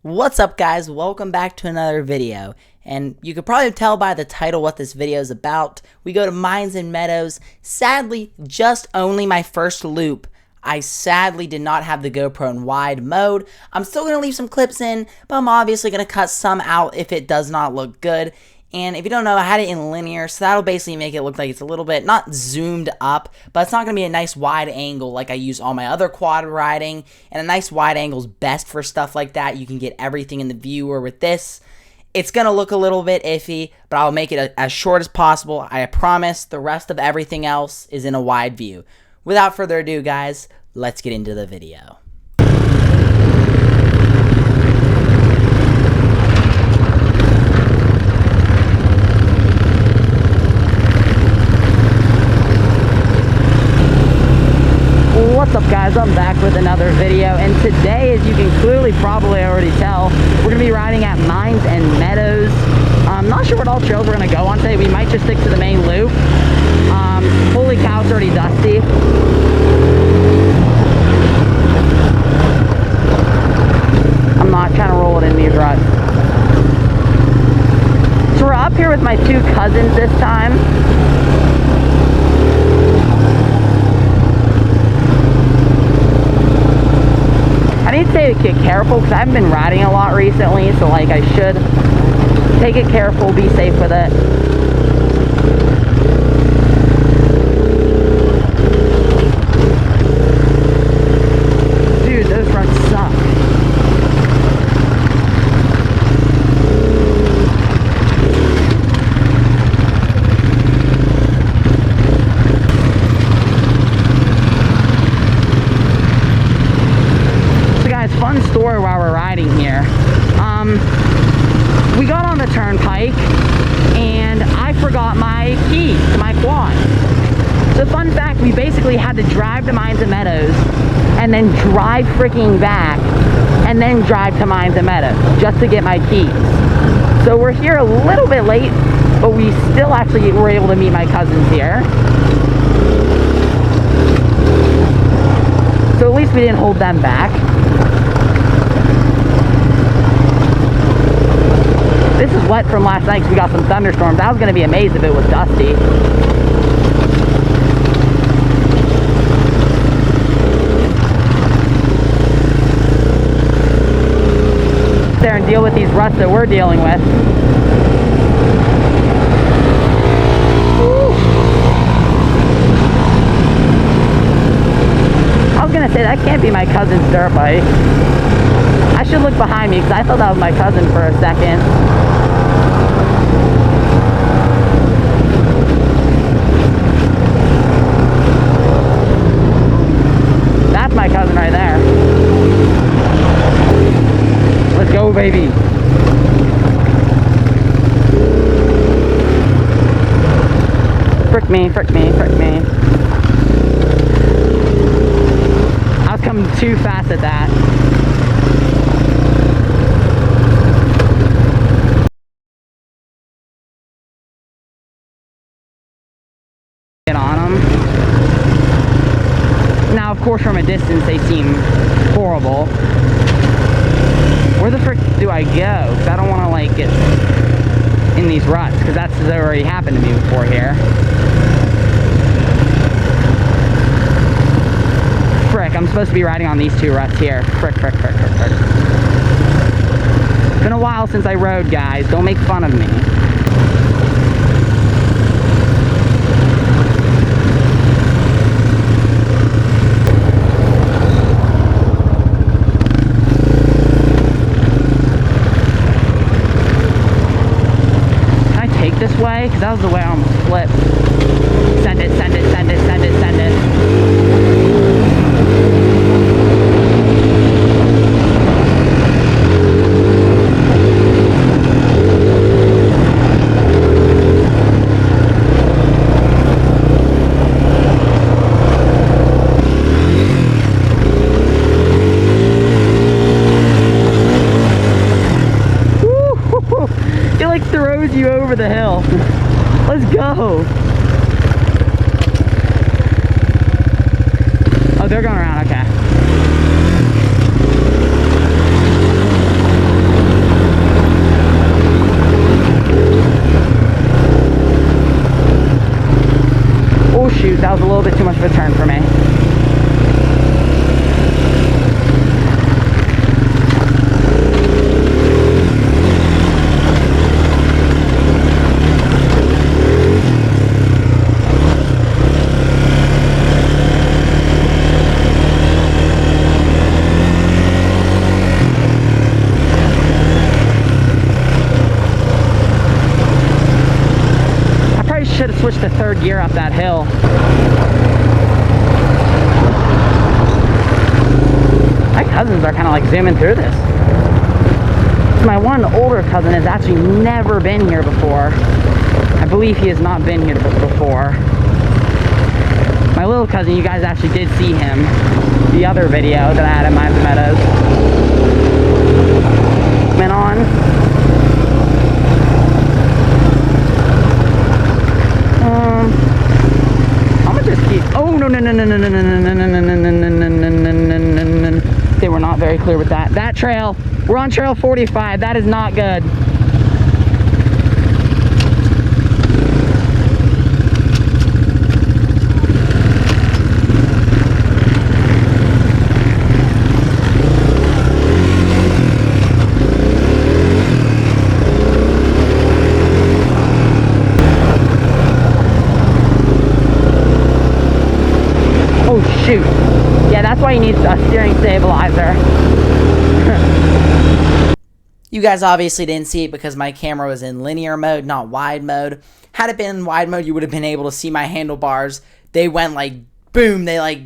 What's up, guys? Welcome back to another video, and you could probably tell by the title what this video is about. We go to Mines and Meadows. Sadly, just only my first loop. I sadly did not have the GoPro in wide mode. I'm still going to leave some clips in, but I'm obviously going to cut some out if it does not look good. And if you don't know, I had it in linear, so that'll basically make it look like it's a little bit, not zoomed up, but it's not going to be a nice wide angle like I use all my other quad riding. And a nice wide angle is best for stuff like that. You can get everything in the viewer with this. It's going to look a little bit iffy, but I'll make it as short as possible. I promise the rest of everything else is in a wide view. Without further ado, guys, let's get into the video. What's up, guys? I'm back with another video, and today, as you can clearly probably already tell, we're going to be riding at Mines and Meadows. I'm not sure what all trails we're going to go on today. We might just stick to the main loop. Holy cow, it's already dusty. I'm not trying to roll it in these ruts. So we're up here with my two cousins this time. I need to take it careful because I haven't been riding a lot recently, so like I should take it careful, be safe with it. Dude, those ruts suck. Fun story while we're riding here. We got on the turnpike and I forgot my key to my quad. So fun fact, we basically had to drive to Mines and Meadows and then drive freaking back and then drive to Mines and Meadows just to get my keys. So we're here a little bit late, but we still actually were able to meet my cousins here. So at least we didn't hold them back. This is wet from last night because we got some thunderstorms. I was going to be amazed if it was dusty. Sit there and deal with these ruts that we're dealing with. Woo. I was going to say, that can't be my cousin's dirt bike. I should look behind me because I thought that was my cousin for a second. That's my cousin right there. Let's go, baby. Frick me, frick me, frick me. I was coming too fast at that. On them. Now, of course, from a distance, they seem horrible. Where the frick do I go? Because I don't want to, like, get in these ruts, because that's already happened to me before here. Frick, I'm supposed to be riding on these two ruts here. Frick, frick, frick, frick, frick. It's been a while since I rode, guys. Don't make fun of me. This way, because that was the way I almost flipped. Send it, send it, send it, send it, send it. It like throws you over the hill. Let's go. Oh, they're going around, okay. of a turn for me. Should have switched to third gear up that hill. My cousins are kind of like zooming through this. My one older cousin has actually never been here before. I believe he has not been here before. My little cousin, you guys actually did see him. The other video that I had in Mines Meadows. Went on. Oh, no. They were not very clear with that. That trail, we're on trail 45. That is not good. Shoot. Yeah, that's why you need a steering stabilizer. You guys obviously didn't see it because my camera was in linear mode, not wide mode. Had it been in wide mode, you would have been able to see my handlebars. They went like, boom, they like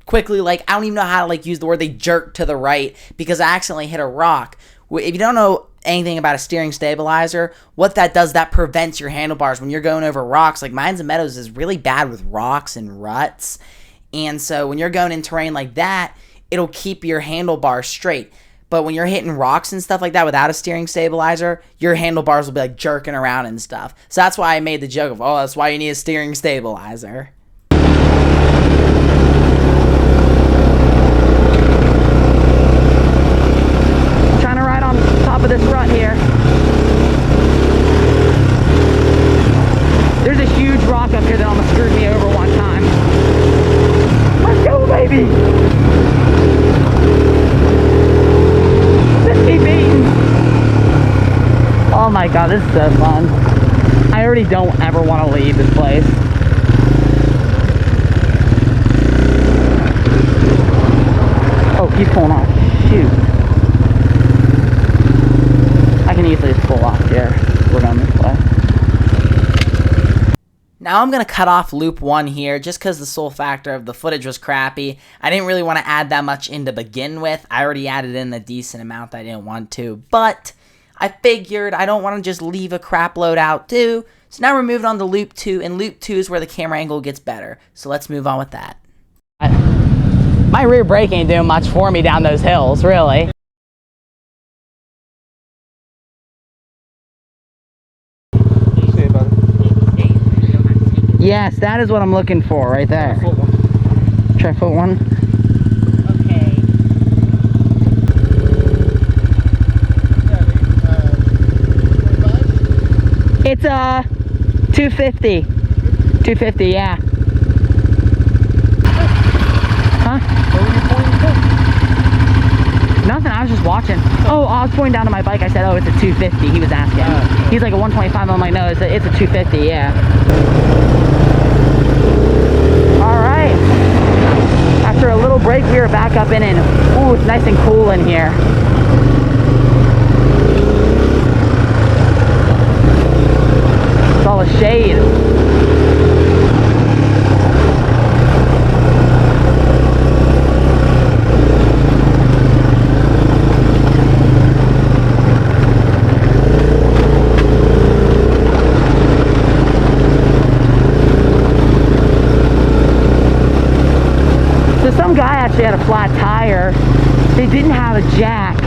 quickly, like, I don't even know how to like use the word, they jerked to the right because I accidentally hit a rock. If you don't know anything about a steering stabilizer, what that does, that prevents your handlebars when you're going over rocks. Like Mines Meadows is really bad with rocks and ruts. And so when you're going in terrain like that, it'll keep your handlebars straight. But when you're hitting rocks and stuff like that without a steering stabilizer, your handlebars will be like jerking around and stuff. So that's why I made the joke of, oh, that's why you need a steering stabilizer. I'm trying to ride on top of this rut here. There's a huge rock up here that almost screwed me over one time. Let's go, baby! Let's be beaten! Oh my god, this is so fun. I already don't ever want to leave this place. Oh, he's pulling off. Shoot. I can easily just pull off here. We're going this way. Now I'm going to cut off loop 1 here just because the sole factor of the footage was crappy. I didn't really want to add that much in to begin with. I already added in a decent amount that I didn't want to, but I figured I don't want to just leave a crap load out too. So now we're moving on to loop 2, and loop 2 is where the camera angle gets better. So let's move on with that. My rear brake ain't doing much for me down those hills, really. Yes, that is what I'm looking for right there. Try foot one. Okay. It's 250. 250, yeah. Huh? What were you pointing to? Nothing, I was just watching. Oh, I was pointing down to my bike. I said, oh, it's a 250. He was asking. He's like a 125. I'm like, no, it's a 250, yeah. Alright. After a little break, we are back up in, and ooh, it's nice and cool in here. It's all a shade. Some guy actually had a flat tire. They didn't have a jack,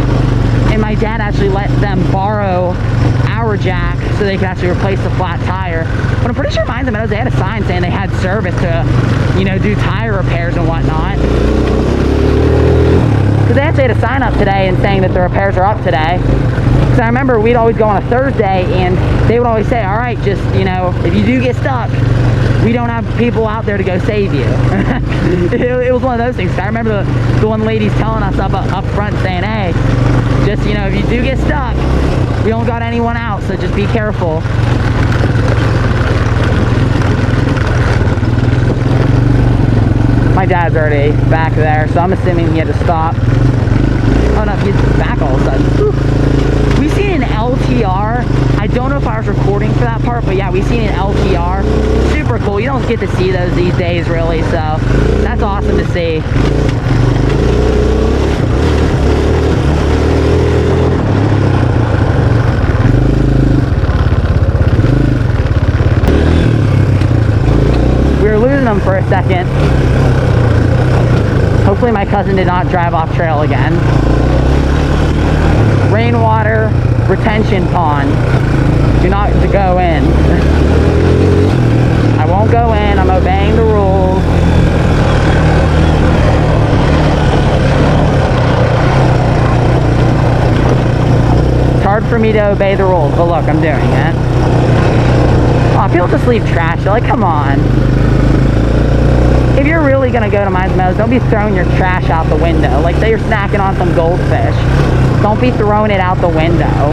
and my dad actually let them borrow our jack so they could actually replace the flat tire. But I'm pretty sure Mines Meadows, they had a sign saying they had service to, you know, do tire repairs and whatnot. Because they actually had a sign up today and saying that the repairs are up today. Because I remember we'd always go on a Thursday, and they would always say, all right, just, you know, if you do get stuck, we don't have people out there to go save you. it was one of those things. I remember the one lady's telling us up front saying, hey, just, you know, if you do get stuck, we don't got anyone out, so just be careful. My dad's already back there, so I'm assuming he had to stop. Oh no, he's back all of a sudden. Whew. We seen an LTR. I don't know if I was recording for that part, but yeah, we seen an LTR. Super cool. You don't get to see those these days, really, so that's awesome to see. We were losing them for a second. Hopefully my cousin did not drive off trail again. Rainwater retention pond. Do not to go in. I won't go in. I'm obeying the rules. It's hard for me to obey the rules, but look, I'm doing it. Oh, people just leave trash. They're like, come on. If you're really gonna go to Mines Meadows, don't be throwing your trash out the window. Like, say you're snacking on some goldfish. Don't be throwing it out the window.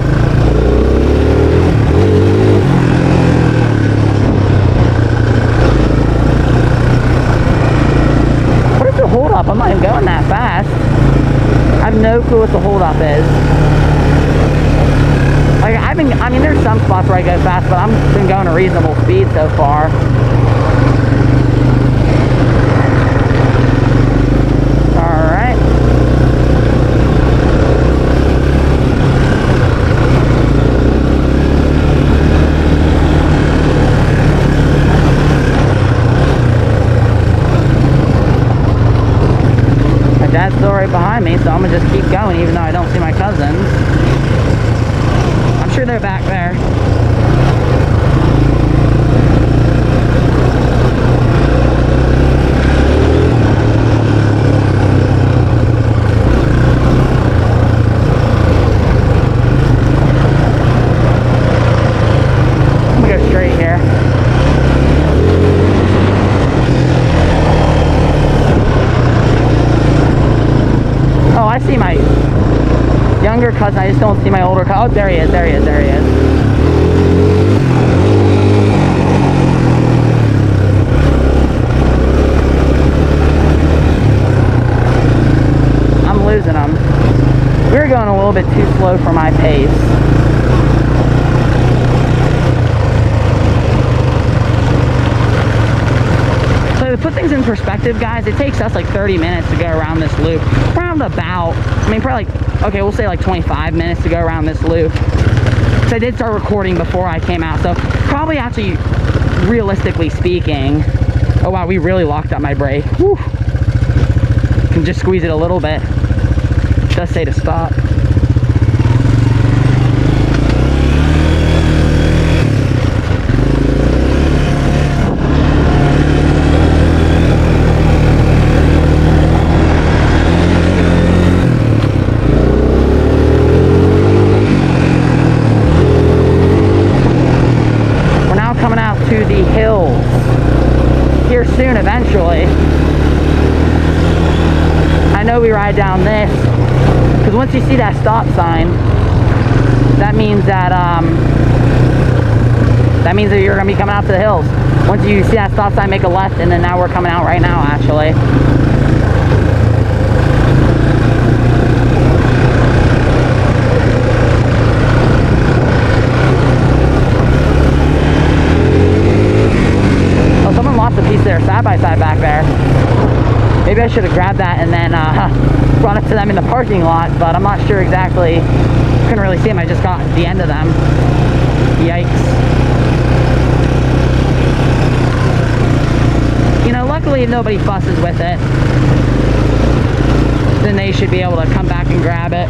What is the holdup? I'm not even going that fast. I have no clue what the holdup is. Like, I mean, there's some spots where I go fast, but I've been going a reasonable speed so far. Dad's still right behind me, so I'm gonna just keep going even though I don't see my cousins. I'm sure they're back there. I'm gonna go straight here. Oh, I see my younger cousin. I just don't see my older cousin. Oh, there he is, there he is, there he is. I'm losing him. We're going a little bit too slow for my pace. To put things in perspective, guys, it takes us like 30 minutes to go around this loop. Round about, I mean, probably like, okay, we'll say like 25 minutes to go around this loop. So I did start recording before I came out, so probably actually, realistically speaking, oh wow, we really locked up my brake. Whew. Can just squeeze it a little bit. It does say to stop. To the hills here soon eventually. I know we ride down this because once you see that stop sign, that means that you're gonna be coming out to the hills. Once you see that stop sign, make a left, and then now we're coming out right now actually. There side by side back there. Maybe I should have grabbed that and then brought it to them in the parking lot, but I'm not sure exactly. Couldn't really see them. I just got the end of them. Yikes. You know, luckily if nobody fusses with it, then they should be able to come back and grab it.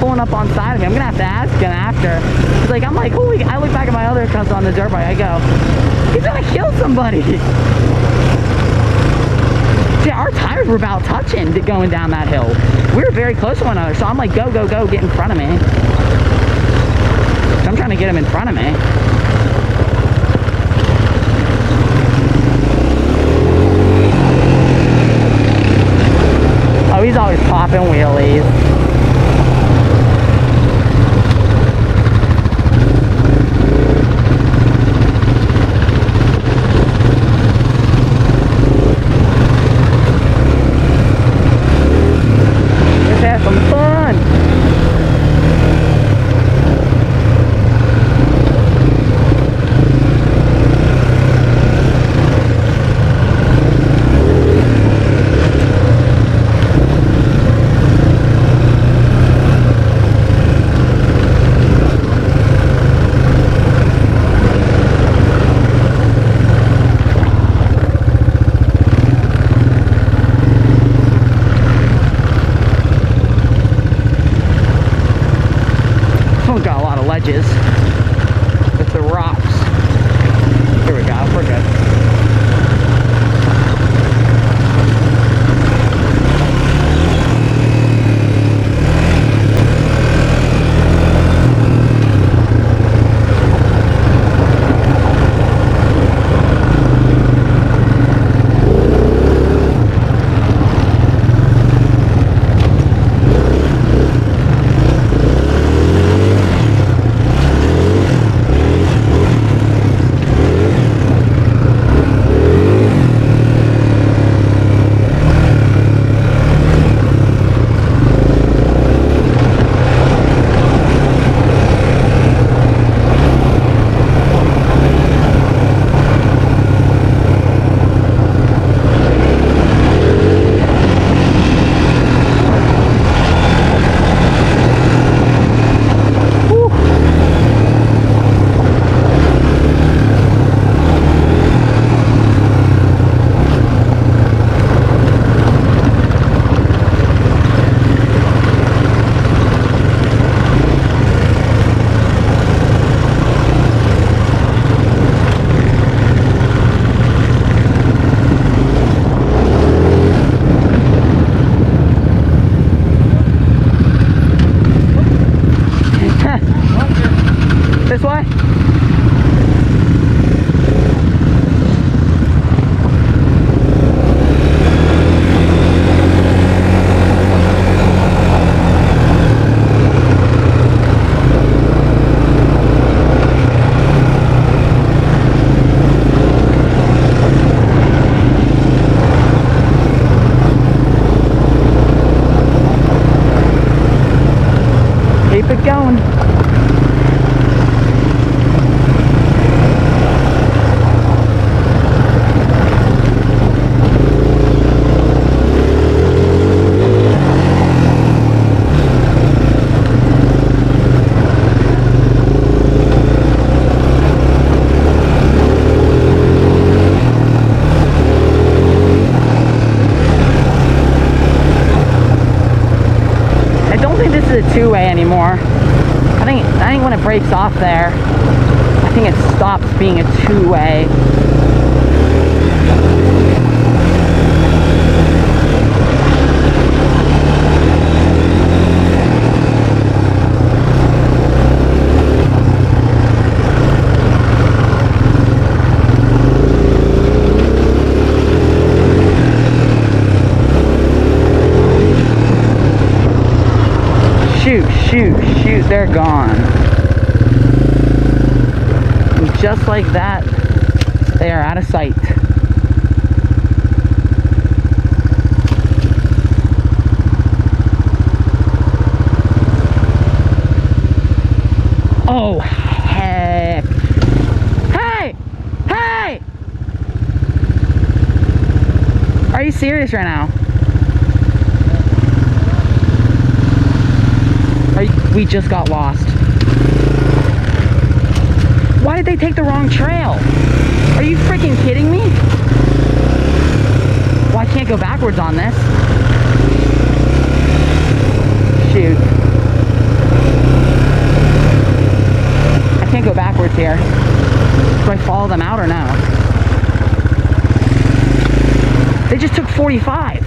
pulling up on side of me. I'm gonna have to ask him after. He's like, I'm like, holy, I look back at my other cousin on the dirt bike, I go, he's gonna kill somebody. See, our tires were about touching going down that hill. We were very close to one another, so I'm like, go, go, go, get in front of me. So I'm trying to get him in front of me. Oh, he's always popping wheelies. Let's have some fun. Got a lot of ledges with the rocks. Here we go, we're good. This way? Keep it going. A two-way anymore. I think when it breaks off there, I think it stops being a two-way. Shoot, they're gone. And just like that, they are out of sight. Oh, heck. Hey! Hey! Are you serious right now? We just got lost. Why did they take the wrong trail? Are you freaking kidding me? Well, I can't go backwards on this. Shoot. follow them out or no? They just took 45.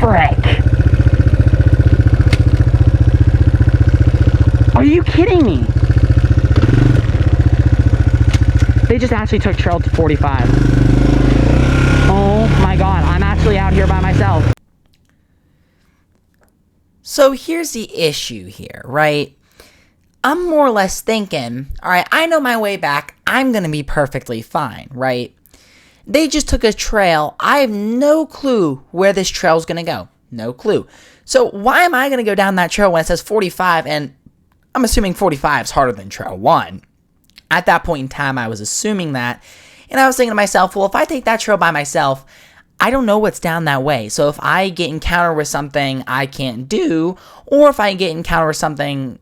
Frick. Are you kidding me? They just actually took trail to 45. Oh my god, I'm actually out here by myself. So here's the issue here, right? I'm more or less thinking, all right, I know my way back. I'm going to be perfectly fine, right? They just took a trail. I have no clue where this trail is going to go. No clue. So why am I going to go down that trail when it says 45? And I'm assuming 45 is harder than trail 1. At that point in time, I was assuming that. And I was thinking to myself, well, if I take that trail by myself, I don't know what's down that way. So if I get encountered with something I can't do, or if I get encountered with something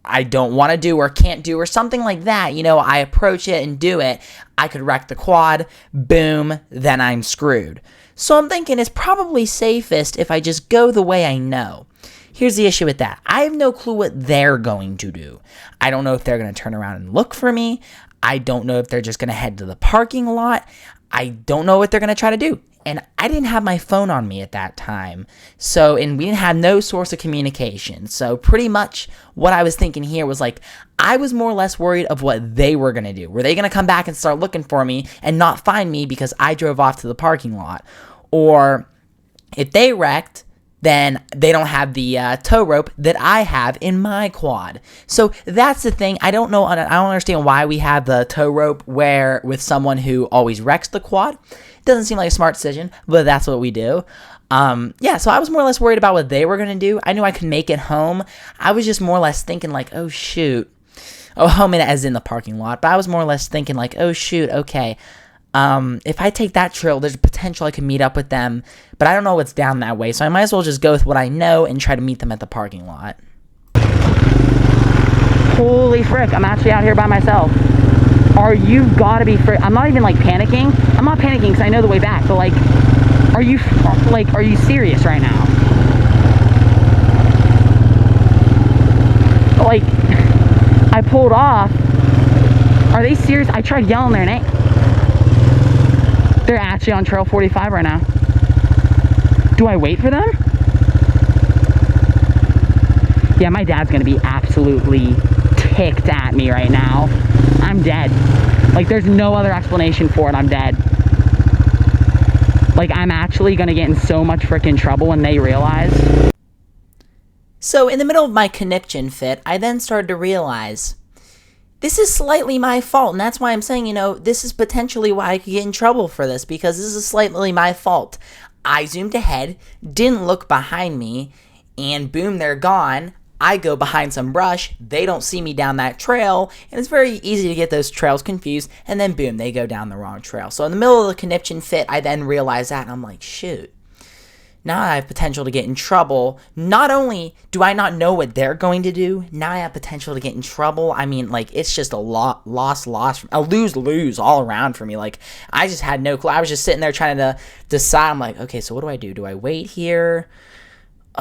I don't want to do or can't do or something like that, you know, I approach it and do it, I could wreck the quad, boom, then I'm screwed. So I'm thinking it's probably safest if I just go the way I know. Here's the issue with that. I have no clue what they're going to do. I don't know if they're going to turn around and look for me. I don't know if they're just going to head to the parking lot. I don't know what they're going to try to do. And I didn't have my phone on me at that time. And we didn't have no source of communication. So pretty much what I was thinking here was like, I was more or less worried of what they were going to do. Were they going to come back and start looking for me and not find me because I drove off to the parking lot? Or if they wrecked, then they don't have the tow rope that I have in my quad. So that's the thing. I don't understand why we have the tow rope with someone who always wrecks the quad. It doesn't seem like a smart decision, but that's what we do. So I was more or less worried about what they were going to do. I knew I could make it home. I was just more or less thinking like, oh shoot. Oh, home as in the parking lot. But I was more or less thinking like, oh shoot, okay. If I take that trail, there's a potential I can meet up with them, but I don't know what's down that way, so I might as well just go with what I know and try to meet them at the parking lot. Holy frick, I'm actually out here by myself. You gotta be frick. I'm not even like panicking. I'm not panicking because I know the way back, but like, are you serious right now? Like, I pulled off. Are they serious? I tried yelling their name. They're actually on trail 45 right now. Do I wait for them? Yeah, my dad's gonna be absolutely ticked at me right now. I'm dead. Like, there's no other explanation for it. I'm dead. Like, I'm actually gonna get in so much freaking trouble when they realize. So in the middle of my conniption fit, I then started to realize this is slightly my fault, and that's why I'm saying, this is potentially why I could get in trouble for this, because this is slightly my fault. I zoomed ahead, didn't look behind me, and boom, they're gone. I go behind some brush, they don't see me down that trail, and it's very easy to get those trails confused, and then boom, they go down the wrong trail. So in the middle of the conniption fit, I then realized that, and I'm like, shoot. Now I have potential to get in trouble. Not only do I not know what they're going to do, now I have potential to get in trouble. I mean, like, it's just a lose-lose all around for me. Like, I just had no clue. I was just sitting there trying to decide. I'm like, okay, so what do I do? Do I wait here?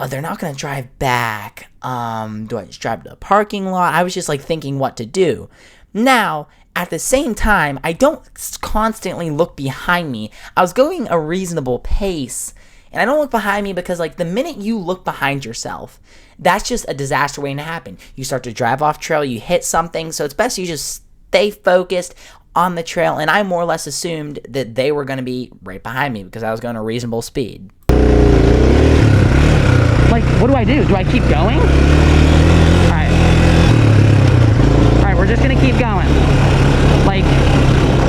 They're not going to drive back. Do I just drive to the parking lot? I was just, like, thinking what to do. Now, at the same time, I don't constantly look behind me. I was going a reasonable pace. And I don't look behind me because, like, the minute you look behind yourself, that's just a disaster waiting to happen. You start to drive off trail, you hit something, so it's best you just stay focused on the trail. And I more or less assumed that they were going to be right behind me because I was going a reasonable speed. Like, what do I do? Do I keep going? Alright, we're just going to keep going. Like,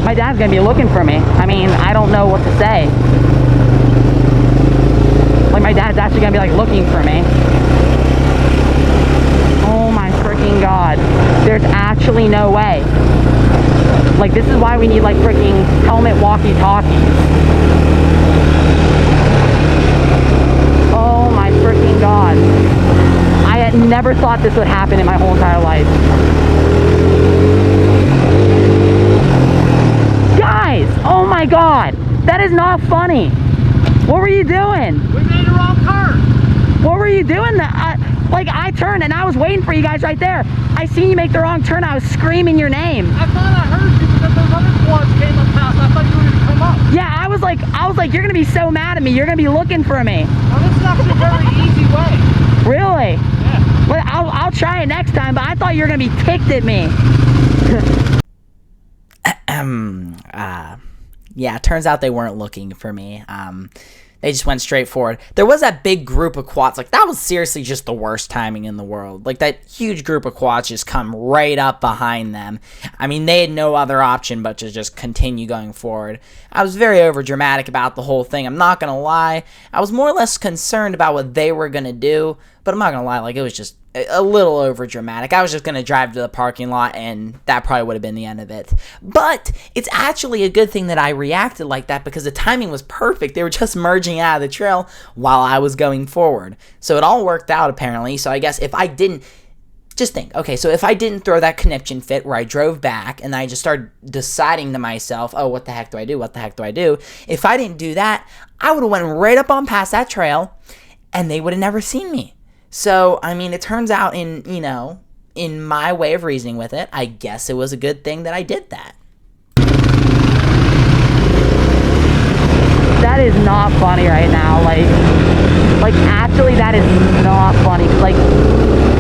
my dad's going to be looking for me. I mean, I don't know what to say. Like, my dad's actually gonna be like looking for me. Oh my freaking god. There's actually no way. Like, this is why we need like freaking helmet walkie-talkies. Oh my freaking god. I had never thought this would happen in my whole entire life. Guys, oh my god. That is not funny. What were you doing? We made a wrong turn. What were you doing? Like, I turned and I was waiting for you guys right there. I seen you make the wrong turn. I was screaming your name. I thought I heard you because those other quads came up past. I thought you were going to come up. Yeah, I was like, you're gonna be so mad at me. You're gonna be looking for me. Well, this is actually a very easy way. Really? Yeah. Well, I'll try it next time, but I thought you were gonna be ticked at me. Yeah, it turns out they weren't looking for me. They just went straight forward. There was that big group of quads. Like, that was seriously just the worst timing in the world. Like, that huge group of quads just come right up behind them. I mean, they had no other option but to just continue going forward. I was very overdramatic about the whole thing. I'm not going to lie. I was more or less concerned about what they were going to do. But I'm not going to lie. Like, it was just a little overdramatic. I was just going to drive to the parking lot, and that probably would have been the end of it. But it's actually a good thing that I reacted like that because the timing was perfect. They were just merging out of the trail while I was going forward. So it all worked out, apparently. So I guess if I didn't... Just think, okay, so if I didn't throw that conniption fit where I drove back and I just started deciding to myself, oh, what the heck do I do? What the heck do I do? If I didn't do that, I would have went right up on past that trail, and they would have never seen me. So, I mean, it turns out in my way of reasoning with it, I guess it was a good thing that I did that. That is not funny right now. Like actually, that is not funny. Like,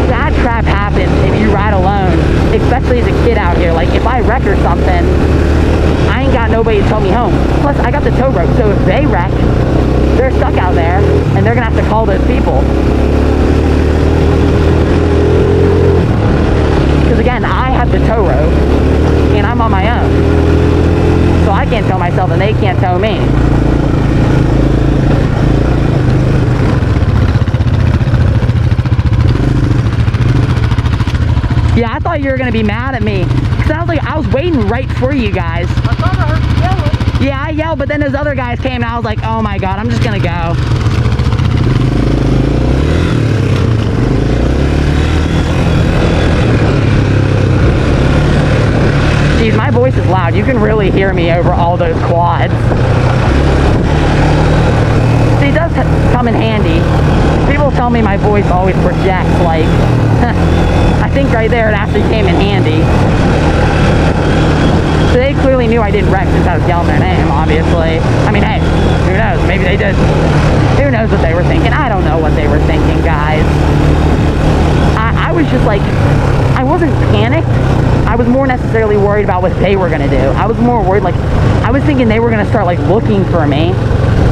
bad crap happens if you ride alone, especially as a kid out here. Like, if I wreck or something, I ain't got nobody to tow me home. Plus, I got the tow rope, so if they wreck, they're stuck out there, and they're gonna have to call those people. Because again, I have the tow rope, and I'm on my own. So I can't tow myself, and they can't tow me. Yeah, I thought you were going to be mad at me. Because I was waiting right for you guys. I thought I heard you yelling. Yeah, I yelled, but then those other guys came, and I was like, oh my god, I'm just going to go. Jeez, my voice is loud. You can really hear me over all those quads. See, it does come in handy. People tell me my voice always projects, like, I think right there it actually came in handy. So they clearly knew I didn't wreck since I was yelling their name, obviously. I mean, hey, who knows? Maybe they did. Who knows what they were thinking? I don't know what they were thinking, guys. I was just like, I wasn't panicked. I was more necessarily worried about what they were going to do. I was more worried, like, I was thinking they were going to start, like, looking for me.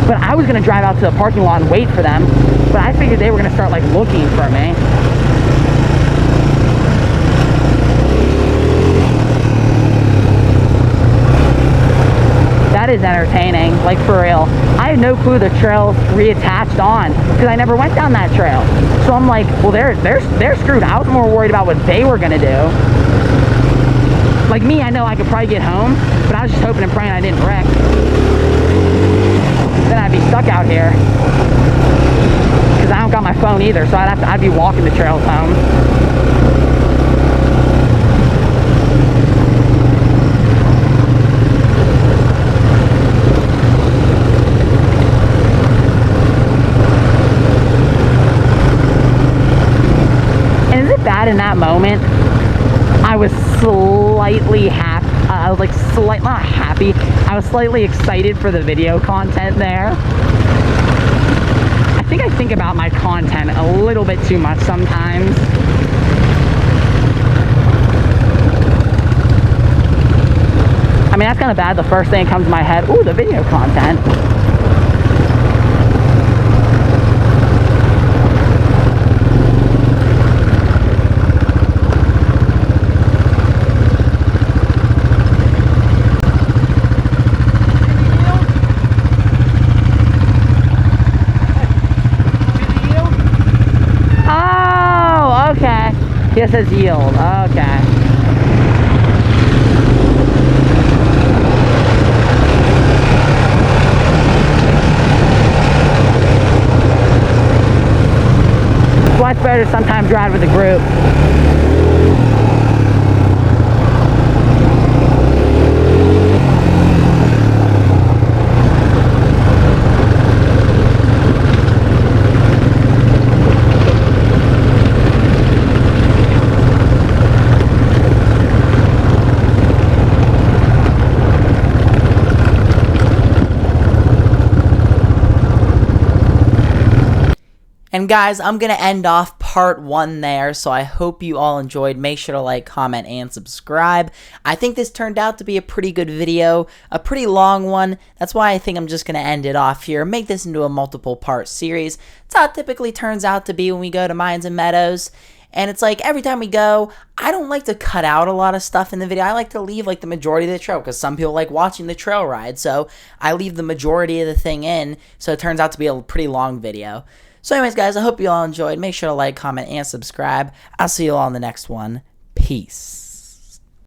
But I was going to drive out to the parking lot and wait for them. But I figured they were going to start, like, looking for me. That is entertaining, like, for real. I had no clue the trail's reattached on because I never went down that trail. So I'm like, well, they're screwed. I was more worried about what they were gonna do. Like me, I know I could probably get home, but I was just hoping and praying I didn't wreck. Then I'd be stuck out here because I don't got my phone either, so I'd be walking the trails home. In that moment, I was slightly happy. I was like not happy. I was slightly excited for the video content there. I think about my content a little bit too much sometimes. I mean, that's kind of bad. The first thing that comes to my head, ooh, the video content. It says yield. Okay. It's much better to sometimes ride with a group. And guys, I'm going to end off part 1 there, so I hope you all enjoyed. Make sure to like, comment, and subscribe. I think this turned out to be a pretty good video, a pretty long one. That's why I think I'm just going to end it off here, make this into a multiple part series. That's how it typically turns out to be when we go to Mines and Meadows. And it's like every time we go, I don't like to cut out a lot of stuff in the video. I like to leave like the majority of the trail because some people like watching the trail ride. So I leave the majority of the thing in. So it turns out to be a pretty long video. So anyways, guys, I hope you all enjoyed. Make sure to like, comment, and subscribe. I'll see you all in the next one. Peace.